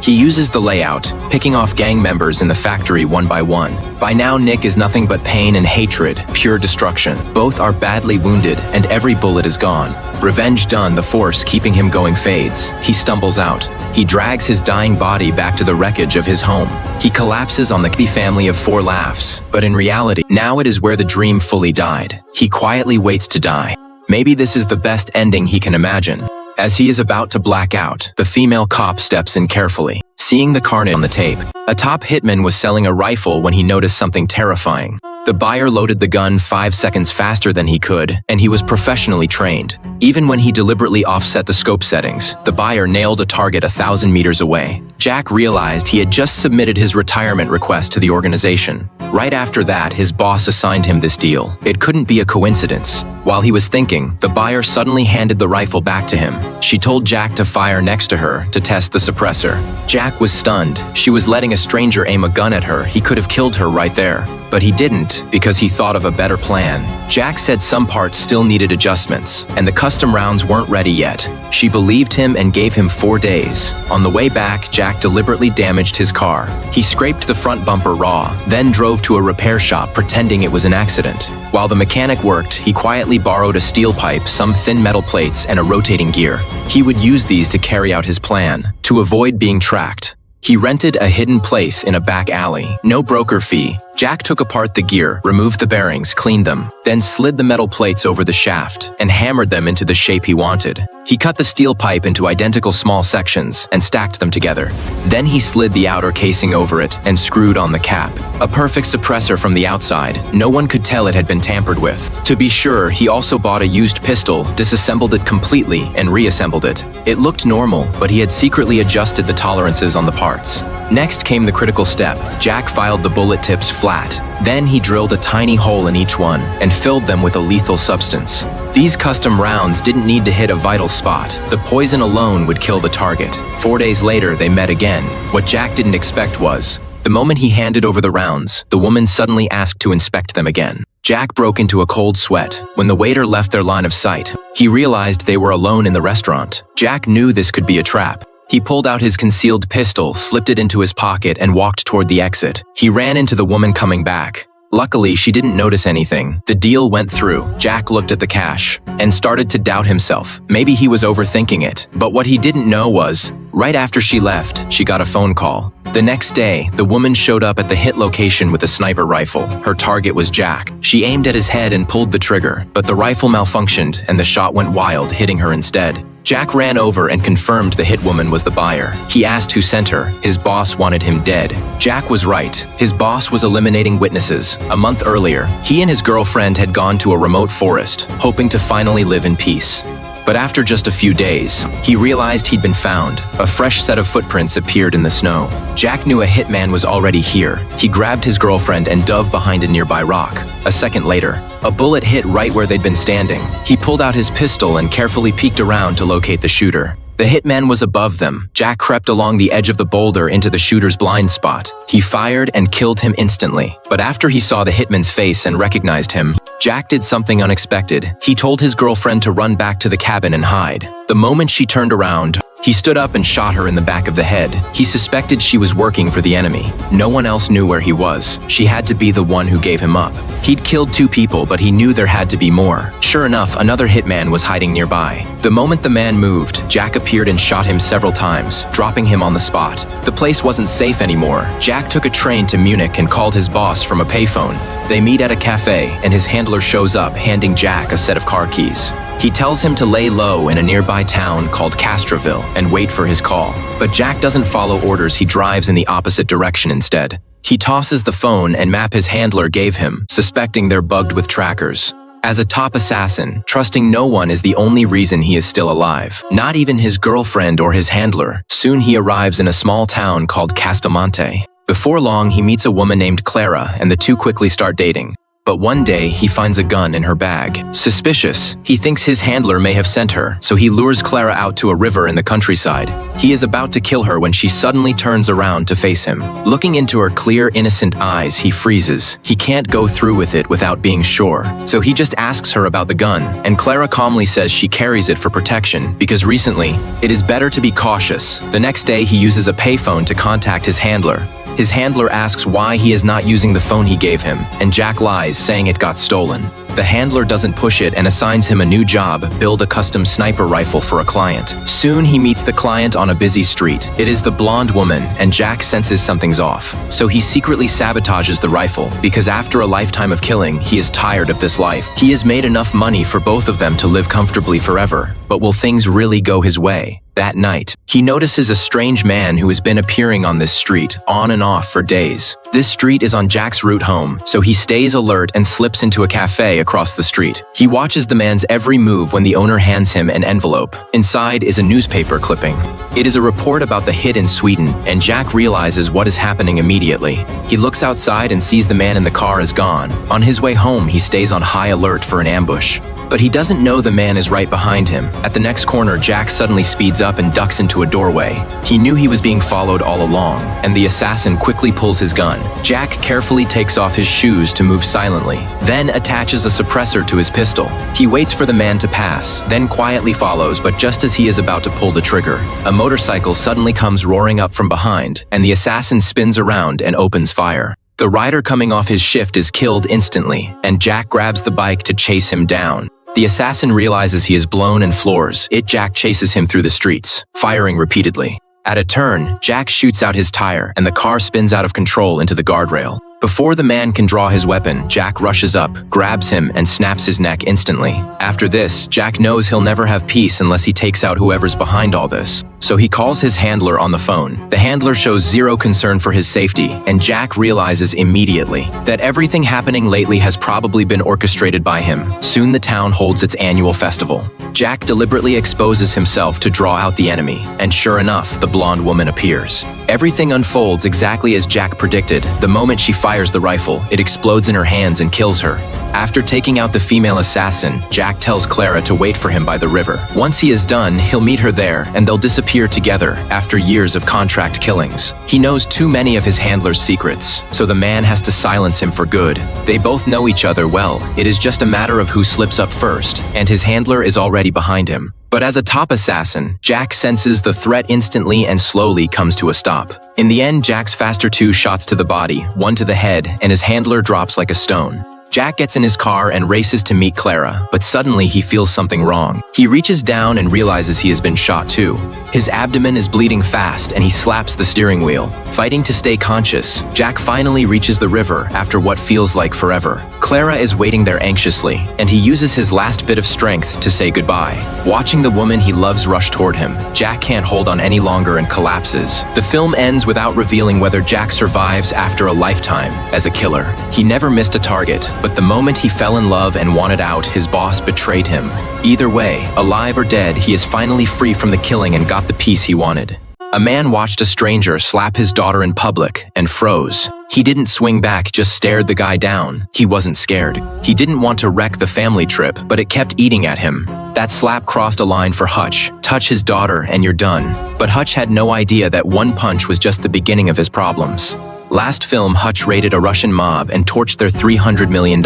He uses the layout, picking off gang members in the factory one by one. By now, Nick is nothing but pain and hatred, pure destruction. Both are badly wounded, and every bullet is gone. Revenge done, the force keeping him going fades. He stumbles out. He drags his dying body back to the wreckage of his home. He collapses on the family of 4 laughs. But in reality, now it is where the dream fully died. He quietly waits to die. Maybe this is the best ending he can imagine. As he is about to black out, the female cop steps in carefully, seeing the carnage on the tape. A top hitman was selling a rifle when he noticed something terrifying. The buyer loaded the gun 5 seconds faster than he could, and he was professionally trained. Even when he deliberately offset the scope settings, the buyer nailed a target 1,000 meters away. Jack realized he had just submitted his retirement request to the organization. Right after that, his boss assigned him this deal. It couldn't be a coincidence. While he was thinking, the buyer suddenly handed the rifle back to him. She told Jack to fire next to her to test the suppressor. Jack was stunned. She was letting a stranger aim a gun at her. He could have killed her right there. But he didn't, because he thought of a better plan. Jack said some parts still needed adjustments, and the custom rounds weren't ready yet. She believed him and gave him 4 days. On the way back, Jack deliberately damaged his car. He scraped the front bumper raw, then drove to a repair shop pretending it was an accident. While the mechanic worked, he quietly borrowed a steel pipe, some thin metal plates, and a rotating gear. He would use these to carry out his plan, to avoid being tracked. He rented a hidden place in a back alley. No broker fee. Jack took apart the gear, removed the bearings, cleaned them, then slid the metal plates over the shaft and hammered them into the shape he wanted. He cut the steel pipe into identical small sections and stacked them together. Then he slid the outer casing over it and screwed on the cap. A perfect suppressor from the outside. No one could tell it had been tampered with. To be sure, he also bought a used pistol, disassembled it completely, and reassembled it. It looked normal, but he had secretly adjusted the tolerances on the parts. Next came the critical step. Jack filed the bullet tips flat. Then he drilled a tiny hole in each one and filled them with a lethal substance. These custom rounds didn't need to hit a vital spot. The poison alone would kill the target. 4 days later, they met again. What Jack didn't expect was, the moment he handed over the rounds, the woman suddenly asked to inspect them again. Jack broke into a cold sweat. When the waiter left their line of sight, he realized they were alone in the restaurant. Jack knew this could be a trap. He pulled out his concealed pistol, slipped it into his pocket, and walked toward the exit. He ran into the woman coming back. Luckily, she didn't notice anything. The deal went through. Jack looked at the cash and started to doubt himself. Maybe he was overthinking it. But what he didn't know was, right after she left, she got a phone call. The next day, the woman showed up at the hit location with a sniper rifle. Her target was Jack. She aimed at his head and pulled the trigger, but the rifle malfunctioned and the shot went wild, hitting her instead. Jack ran over and confirmed the hit woman was the buyer. He asked who sent her. His boss wanted him dead. Jack was right. His boss was eliminating witnesses. A month earlier, he and his girlfriend had gone to a remote forest, hoping to finally live in peace. But after just a few days, he realized he'd been found. A fresh set of footprints appeared in the snow. Jack knew a hitman was already here. He grabbed his girlfriend and dove behind a nearby rock. A second later, a bullet hit right where they'd been standing. He pulled out his pistol and carefully peeked around to locate the shooter. The hitman was above them. Jack crept along the edge of the boulder into the shooter's blind spot. He fired and killed him instantly. But after he saw the hitman's face and recognized him, Jack did something unexpected. He told his girlfriend to run back to the cabin and hide. The moment she turned around, he stood up and shot her in the back of the head. He suspected she was working for the enemy. No one else knew where he was. She had to be the one who gave him up. He'd killed 2 people, but he knew there had to be more. Sure enough, another hitman was hiding nearby. The moment the man moved, Jack appeared and shot him several times, dropping him on the spot. The place wasn't safe anymore. Jack took a train to Munich and called his boss from a payphone. They meet at a cafe, and his handler shows up, handing Jack a set of car keys. He tells him to lay low in a nearby town called Castroville and wait for his call. But Jack doesn't follow orders. He drives in the opposite direction instead. He tosses the phone and map his handler gave him, suspecting they're bugged with trackers. As a top assassin, trusting no one is the only reason he is still alive. Not even his girlfriend or his handler. Soon he arrives in a small town called Castamonte. Before long, he meets a woman named Clara, and the two quickly start dating. But one day, he finds a gun in her bag. Suspicious, he thinks his handler may have sent her, so he lures Clara out to a river in the countryside. He is about to kill her when she suddenly turns around to face him. Looking into her clear, innocent eyes, he freezes. He can't go through with it without being sure, so he just asks her about the gun, and Clara calmly says she carries it for protection, because recently, it is better to be cautious. The next day, he uses a payphone to contact his handler. His handler asks why he is not using the phone he gave him, and Jack lies, saying it got stolen. The handler doesn't push it and assigns him a new job, build a custom sniper rifle for a client. Soon he meets the client on a busy street. It is the blonde woman, and Jack senses something's off. So he secretly sabotages the rifle, because after a lifetime of killing, he is tired of this life. He has made enough money for both of them to live comfortably forever. But will things really go his way? That night, he notices a strange man who has been appearing on this street, on and off for days. This street is on Jack's route home, so he stays alert and slips into a cafe across the street. He watches the man's every move when the owner hands him an envelope. Inside is a newspaper clipping. It is a report about the hit in Sweden, and Jack realizes what is happening immediately. He looks outside and sees the man in the car is gone. On his way home, he stays on high alert for an ambush. But he doesn't know the man is right behind him. At the next corner, Jack suddenly speeds up and ducks into a doorway. He knew he was being followed all along, and the assassin quickly pulls his gun. Jack carefully takes off his shoes to move silently, then attaches a suppressor to his pistol. He waits for the man to pass, then quietly follows, but just as he is about to pull the trigger, a motorcycle suddenly comes roaring up from behind, and the assassin spins around and opens fire. The rider coming off his shift is killed instantly, and Jack grabs the bike to chase him down. The assassin realizes he is blown and floors. Jack chases him through the streets, firing repeatedly. At a turn, Jack shoots out his tire, and the car spins out of control into the guardrail. Before the man can draw his weapon, Jack rushes up, grabs him, and snaps his neck instantly. After this, Jack knows he'll never have peace unless he takes out whoever's behind all this. so he calls his handler on the phone. The handler shows zero concern for his safety, and Jack realizes immediately that everything happening lately has probably been orchestrated by him. Soon the town holds its annual festival. Jack deliberately exposes himself to draw out the enemy, and sure enough, the blonde woman appears. Everything unfolds exactly as Jack predicted. The moment she fires the rifle, it explodes in her hands and kills her. After taking out the female assassin, Jack tells Clara to wait for him by the river. Once he is done, he'll meet her there, and they'll disappear together after years of contract killings. He knows too many of his handler's secrets, so the man has to silence him for good. They both know each other well. It is just a matter of who slips up first, and his handler is already behind him. But as a top assassin, Jack senses the threat instantly and slowly comes to a stop. In the end, Jack's faster 2 shots to the body, 1 to the head, and his handler drops like a stone. Jack gets in his car and races to meet Clara, but suddenly he feels something wrong. He reaches down and realizes he has been shot too. His abdomen is bleeding fast and he slaps the steering wheel. Fighting to stay conscious, Jack finally reaches the river after what feels like forever. Clara is waiting there anxiously, and he uses his last bit of strength to say goodbye. Watching the woman he loves rush toward him, Jack can't hold on any longer and collapses. The film ends without revealing whether Jack survives after a lifetime as a killer. He never missed a target, but the moment he fell in love and wanted out, his boss betrayed him. Either way, alive or dead, he is finally free from the killing and got the peace he wanted. A man watched a stranger slap his daughter in public and froze. He didn't swing back, just stared the guy down. He wasn't scared. He didn't want to wreck the family trip, but it kept eating at him. That slap crossed a line for Hutch. Touch his daughter and you're done. But Hutch had no idea that one punch was just the beginning of his problems. Last film, Hutch raided a Russian mob and torched their $300 million.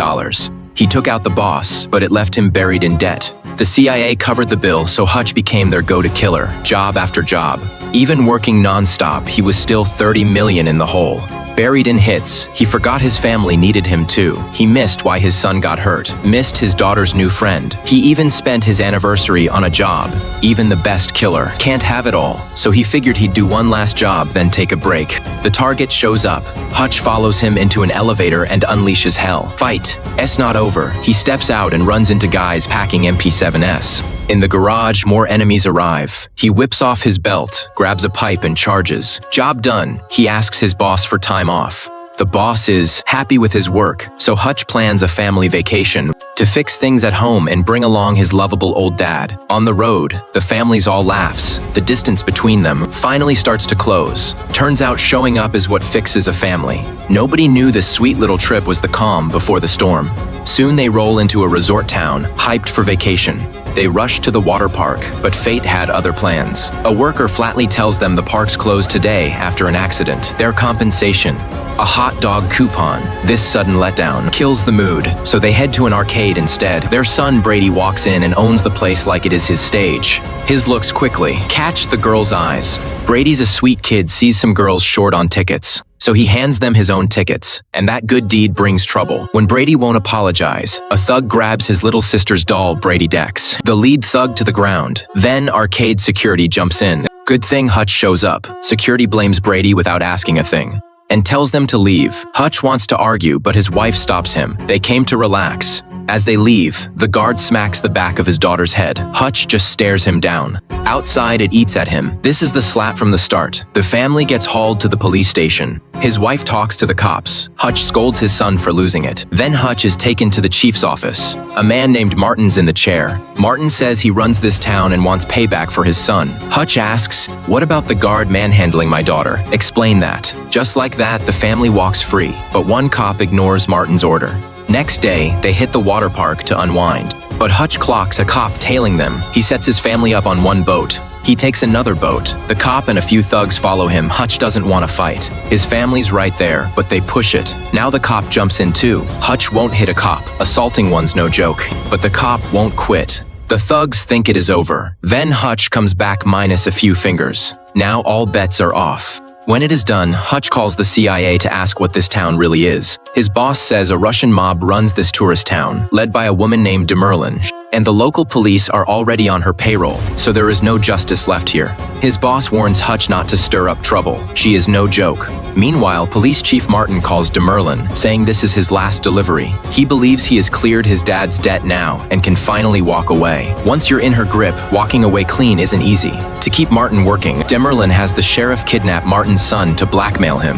He took out the boss, but it left him buried in debt. The CIA covered the bill, so Hutch became their go-to killer, job after job. Even working non-stop, he was still $30 million in the hole. Buried in hits, he forgot his family needed him too. He missed why his son got hurt, missed his daughter's new friend. He even spent his anniversary on a job. Even the best killer can't have it all, so he figured he'd do one last job, then take a break. The target shows up. Hutch follows him into an elevator and unleashes hell. Fight. S not over. He steps out and runs into guys packing MP7s. In the garage, more enemies arrive. He whips off his belt, grabs a pipe and charges. Job done. He asks his boss for time off. The boss is happy with his work, so Hutch plans a family vacation to fix things at home and bring along his lovable old dad. On the road, the family's all laughs. The distance between them finally starts to close. Turns out showing up is what fixes a family. Nobody knew this sweet little trip was the calm before the storm. Soon they roll into a resort town, hyped for vacation. They rush to the water park, but fate had other plans. A worker flatly tells them the park's closed today after an accident. Their compensation: a hot dog coupon. This sudden letdown kills the mood, so they head to an arcade instead. Their son Brady walks in and owns the place like it is his stage. His looks quickly catch the girls' eyes. Brady's a sweet kid, sees some girls short on tickets, so he hands them his own tickets, and that good deed brings trouble. When Brady won't apologize, a thug grabs his little sister's doll, Brady decks the lead thug to the ground. Then arcade security jumps in. Good thing Hutch shows up. Security blames Brady without asking a thing and tells them to leave. Hutch wants to argue, but his wife stops him. They came to relax. As they leave, the guard smacks the back of his daughter's head. Hutch just stares him down. Outside, it eats at him. This is the slap from the start. The family gets hauled to the police station. His wife talks to the cops. Hutch scolds his son for losing it. Then Hutch is taken to the chief's office. A man named Martin's in the chair. Martin says he runs this town and wants payback for his son. Hutch asks, "What about the guard manhandling my daughter? Explain that." Just like that, the family walks free, but one cop ignores Martin's order. Next day, they hit the water park to unwind. But Hutch clocks a cop tailing them. He sets his family up on one boat. He takes another boat. The cop and a few thugs follow him. Hutch doesn't want to fight. His family's right there, but they push it. Now the cop jumps in too. Hutch won't hit a cop. Assaulting one's no joke. But the cop won't quit. The thugs think it is over. Then Hutch comes back minus a few fingers. Now all bets are off. When it is done, Hutch calls the CIA to ask what this town really is. His boss says a Russian mob runs this tourist town, led by a woman named Demerlin. And the local police are already on her payroll, so there is no justice left here. His boss warns Hutch not to stir up trouble. She is no joke. Meanwhile, Police Chief Martin calls DeMerlin, saying this is his last delivery. He believes he has cleared his dad's debt now and can finally walk away. Once you're in her grip, walking away clean isn't easy. To keep Martin working, DeMerlin has the sheriff kidnap Martin's son to blackmail him.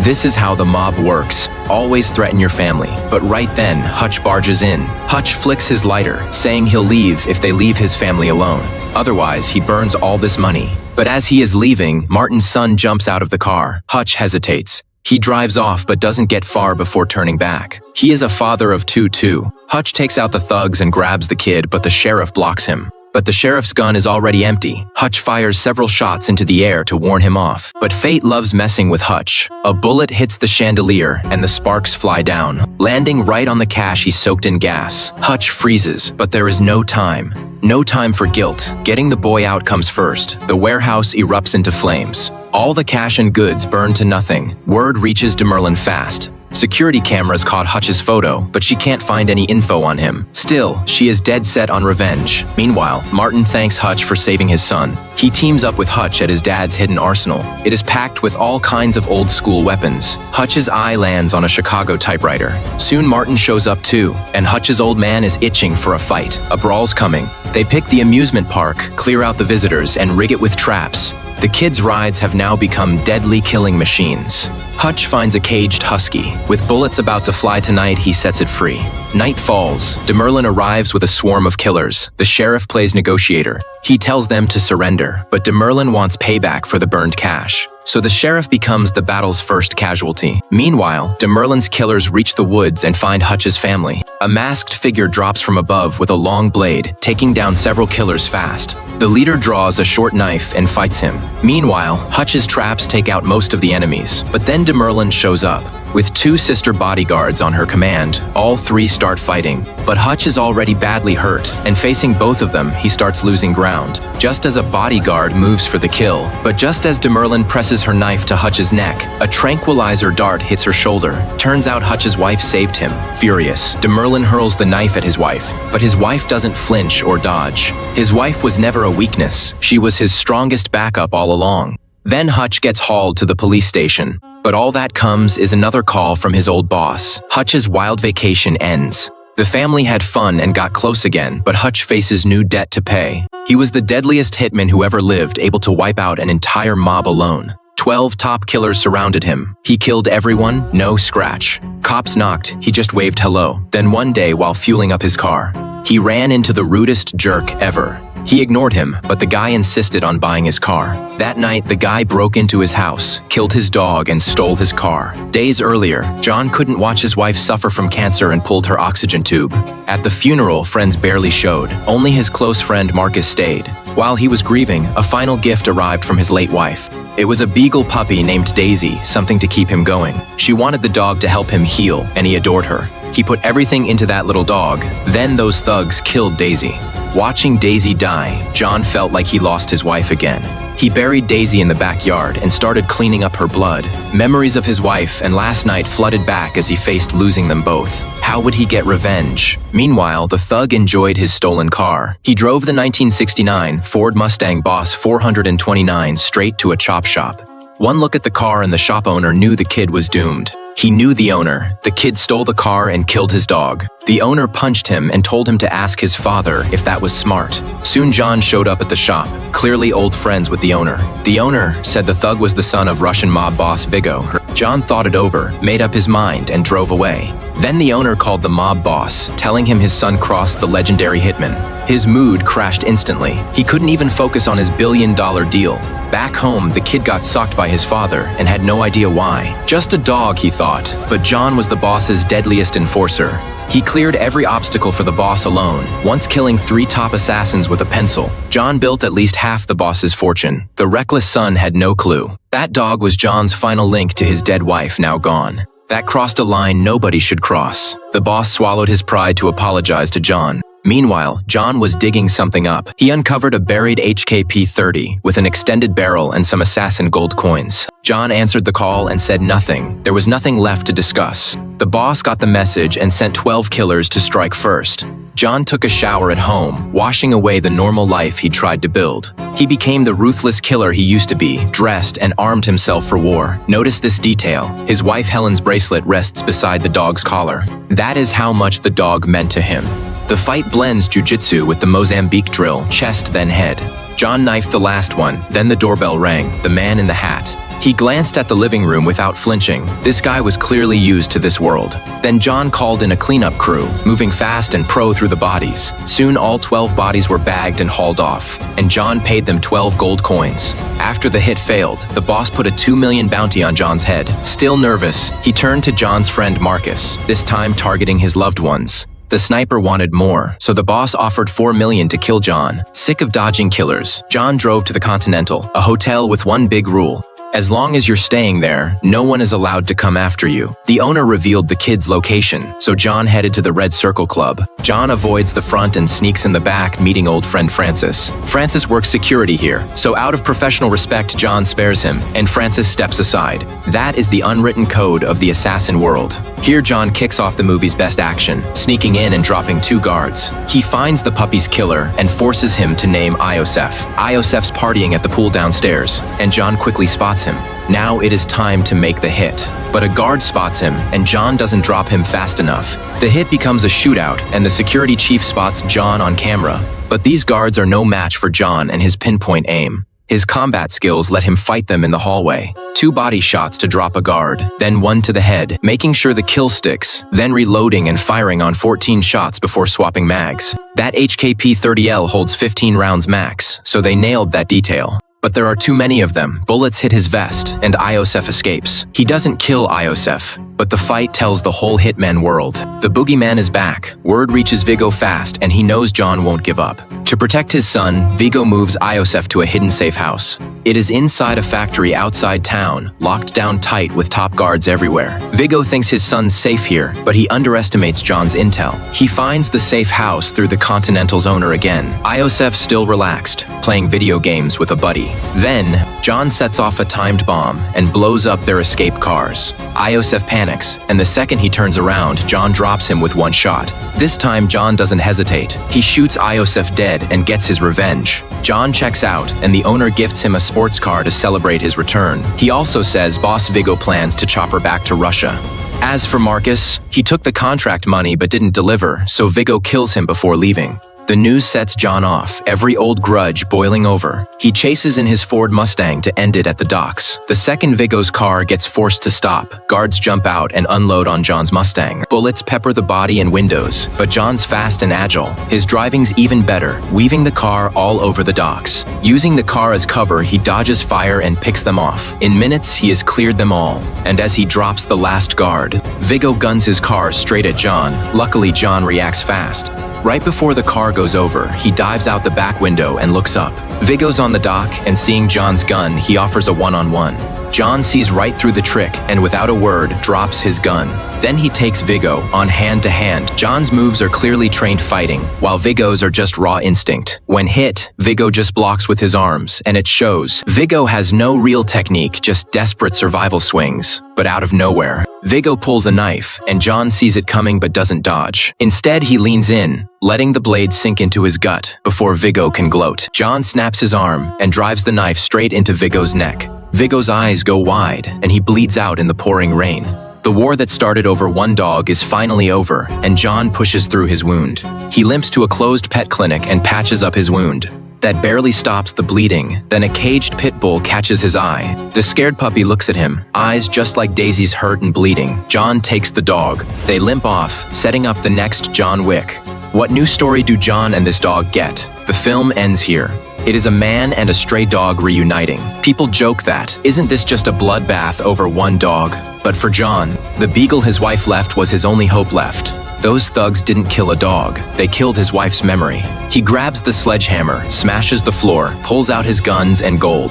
This is how the mob works. Always threaten your family. But right then, Hutch barges in. Hutch flicks his lighter, saying he'll leave if they leave his family alone. Otherwise, he burns all this money. But as he is leaving, Martin's son jumps out of the car. Hutch hesitates. He drives off but doesn't get far before turning back. He is a father of two too. Hutch takes out the thugs and grabs the kid, but the sheriff blocks him. But the sheriff's gun is already empty. Hutch fires several shots into the air to warn him off. But fate loves messing with Hutch. A bullet hits the chandelier and the sparks fly down, landing right on the cash he soaked in gas. Hutch freezes, but there is no time. No time for guilt. Getting the boy out comes first. The warehouse erupts into flames. All the cash and goods burn to nothing. Word reaches DeMerlin fast. Security cameras caught Hutch's photo, but she can't find any info on him. Still, she is dead set on revenge. Meanwhile, Martin thanks Hutch for saving his son. He teams up with Hutch at his dad's hidden arsenal. It is packed with all kinds of old-school weapons. Hutch's eye lands on a Chicago typewriter. Soon Martin shows up too, and Hutch's old man is itching for a fight. A brawl's coming. They pick the amusement park, clear out the visitors, and rig it with traps. The kids' rides have now become deadly killing machines. Hutch finds a caged husky. With bullets about to fly tonight, he sets it free. Night falls. DeMerlin arrives with a swarm of killers. The sheriff plays negotiator. He tells them to surrender, but DeMerlin wants payback for the burned cash. So the sheriff becomes the battle's first casualty. Meanwhile, DeMerlin's killers reach the woods and find Hutch's family. A masked figure drops from above with a long blade, taking down several killers fast. The leader draws a short knife and fights him. Meanwhile, Hutch's traps take out most of the enemies, but then DeMerlin shows up. With two sister bodyguards on her command, all three start fighting. But Hutch is already badly hurt, and facing both of them, he starts losing ground. Just as a bodyguard moves for the kill, but just as DeMerlin presses her knife to Hutch's neck, a tranquilizer dart hits her shoulder. Turns out Hutch's wife saved him. Furious, DeMerlin hurls the knife at his wife, but his wife doesn't flinch or dodge. His wife was never a weakness. She was his strongest backup all along. Then Hutch gets hauled to the police station. But all that comes is another call from his old boss. Hutch's wild vacation ends. The family had fun and got close again, but Hutch faces new debt to pay. He was the deadliest hitman who ever lived, able to wipe out an entire mob alone. 12 top killers surrounded him. He killed everyone, no scratch. Cops knocked, he just waved hello. Then one day, while fueling up his car, he ran into the rudest jerk ever. He ignored him, but the guy insisted on buying his car. That night, the guy broke into his house, killed his dog, and stole his car. Days earlier, John couldn't watch his wife suffer from cancer and pulled her oxygen tube. At the funeral, friends barely showed. Only his close friend Marcus stayed. While he was grieving, a final gift arrived from his late wife. It was a beagle puppy named Daisy, something to keep him going. She wanted the dog to help him heal, and he adored her. He put everything into that little dog. Then those thugs killed Daisy. Watching Daisy die, John felt like he lost his wife again. He buried Daisy in the backyard and started cleaning up her blood. Memories of his wife and last night flooded back as he faced losing them both. How would he get revenge? Meanwhile, the thug enjoyed his stolen car. He drove the 1969 Ford Mustang Boss 429 straight to a chop shop. One look at the car and the shop owner knew the kid was doomed. He knew the owner. The kid stole the car and killed his dog. The owner punched him and told him to ask his father if that was smart. Soon John showed up at the shop, clearly old friends with the owner. The owner said the thug was the son of Russian mob boss Vigo. John thought it over, made up his mind, and drove away. Then the owner called the mob boss, telling him his son crossed the legendary hitman. His mood crashed instantly. He couldn't even focus on his billion-dollar deal. Back home, the kid got socked by his father and had no idea why. Just a dog, he thought, but John was the boss's deadliest enforcer. He cleared every obstacle for the boss alone, once killing 3 top assassins with a pencil. John built at least half the boss's fortune. The reckless son had no clue. That dog was John's final link to his dead wife, now gone. That crossed a line nobody should cross. The boss swallowed his pride to apologize to John. Meanwhile, John was digging something up. He uncovered a buried HKP-30 with an extended barrel and some assassin gold coins. John answered the call and said nothing. There was nothing left to discuss. The boss got the message and sent 12 killers to strike first. John took a shower at home, washing away the normal life he'd tried to build. He became the ruthless killer he used to be, dressed and armed himself for war. Notice this detail. His wife Helen's bracelet rests beside the dog's collar. That is how much the dog meant to him. The fight blends jujitsu with the Mozambique drill, chest then head. John knifed the last one, then the doorbell rang, the man in the hat. He glanced at the living room without flinching. This guy was clearly used to this world. Then John called in a cleanup crew, moving fast and pro through the bodies. Soon all 12 bodies were bagged and hauled off, and John paid them 12 gold coins. After the hit failed, the boss put a 2 million bounty on John's head. Still nervous, he turned to John's friend Marcus, this time targeting his loved ones. The sniper wanted more, so the boss offered 4 million to kill John. Sick of dodging killers, John drove to the Continental, a hotel with one big rule. As long as you're staying there, no one is allowed to come after you. The owner revealed the kid's location, so John headed to the Red Circle Club. John avoids the front and sneaks in the back, meeting old friend Francis. Francis works security here, so out of professional respect, John spares him, and Francis steps aside. That is the unwritten code of the assassin world. Here John kicks off the movie's best action, sneaking in and dropping 2 guards. He finds the puppy's killer and forces him to name Iosef. Iosef's partying at the pool downstairs, and John quickly spots him. Now it is time to make the hit. But a guard spots him, and John doesn't drop him fast enough. The hit becomes a shootout, and the security chief spots John on camera. But these guards are no match for John and his pinpoint aim. His combat skills let him fight them in the hallway. 2 body shots to drop a guard, then 1 to the head, making sure the kill sticks, then reloading and firing on 14 shots before swapping mags. That HKP-30L holds 15 rounds max, so they nailed that detail. But there are too many of them. Bullets hit his vest, and Iosef escapes. He doesn't kill Iosef, but the fight tells the whole Hitman world. The boogeyman is back. Word reaches Viggo fast, and he knows John won't give up. To protect his son, Viggo moves Iosef to a hidden safe house. It is inside a factory outside town, locked down tight with top guards everywhere. Viggo thinks his son's safe here, but he underestimates John's intel. He finds the safe house through the Continental's owner again. Iosef still relaxed, playing video games with a buddy. Then, John sets off a timed bomb and blows up their escape cars. Iosef panics, and the second he turns around, John drops him with 1 shot. This time, John doesn't hesitate. He shoots Iosef dead and gets his revenge. John checks out, and the owner gifts him a sports car to celebrate his return. He also says boss Viggo plans to chop her back to Russia. As for Marcus, he took the contract money but didn't deliver, so Viggo kills him before leaving. The news sets John off, every old grudge boiling over. He chases in his Ford Mustang to end it at the docks. The second Viggo's car gets forced to stop, guards jump out and unload on John's Mustang. Bullets pepper the body and windows, but John's fast and agile. His driving's even better, weaving the car all over the docks. Using the car as cover, he dodges fire and picks them off. In minutes, he has cleared them all, and as he drops the last guard, Viggo guns his car straight at John. Luckily, John reacts fast. Right before the car goes over, he dives out the back window and looks up. Viggo's on the dock, and seeing John's gun, he offers a one-on-one. John sees right through the trick, and without a word, drops his gun. Then he takes Viggo, on hand-to-hand. John's moves are clearly trained fighting, while Viggo's are just raw instinct. When hit, Viggo just blocks with his arms, and it shows. Viggo has no real technique, just desperate survival swings. But out of nowhere, Viggo pulls a knife, and John sees it coming but doesn't dodge. Instead, he leans in, letting the blade sink into his gut before Viggo can gloat. John snaps his arm and drives the knife straight into Viggo's neck. Viggo's eyes go wide, and he bleeds out in the pouring rain. The war that started over 1 dog is finally over, and John pushes through his wound. He limps to a closed pet clinic and patches up his wound. That barely stops the bleeding, then a caged pit bull catches his eye. The scared puppy looks at him, eyes just like Daisy's hurt and bleeding. John takes the dog. They limp off, setting up the next John Wick. What new story do John and this dog get? The film ends here. It is a man and a stray dog reuniting. People joke that, isn't this just a bloodbath over 1 dog? But for John, the beagle his wife left was his only hope left. Those thugs didn't kill a dog, they killed his wife's memory. He grabs the sledgehammer, smashes the floor, pulls out his guns and gold.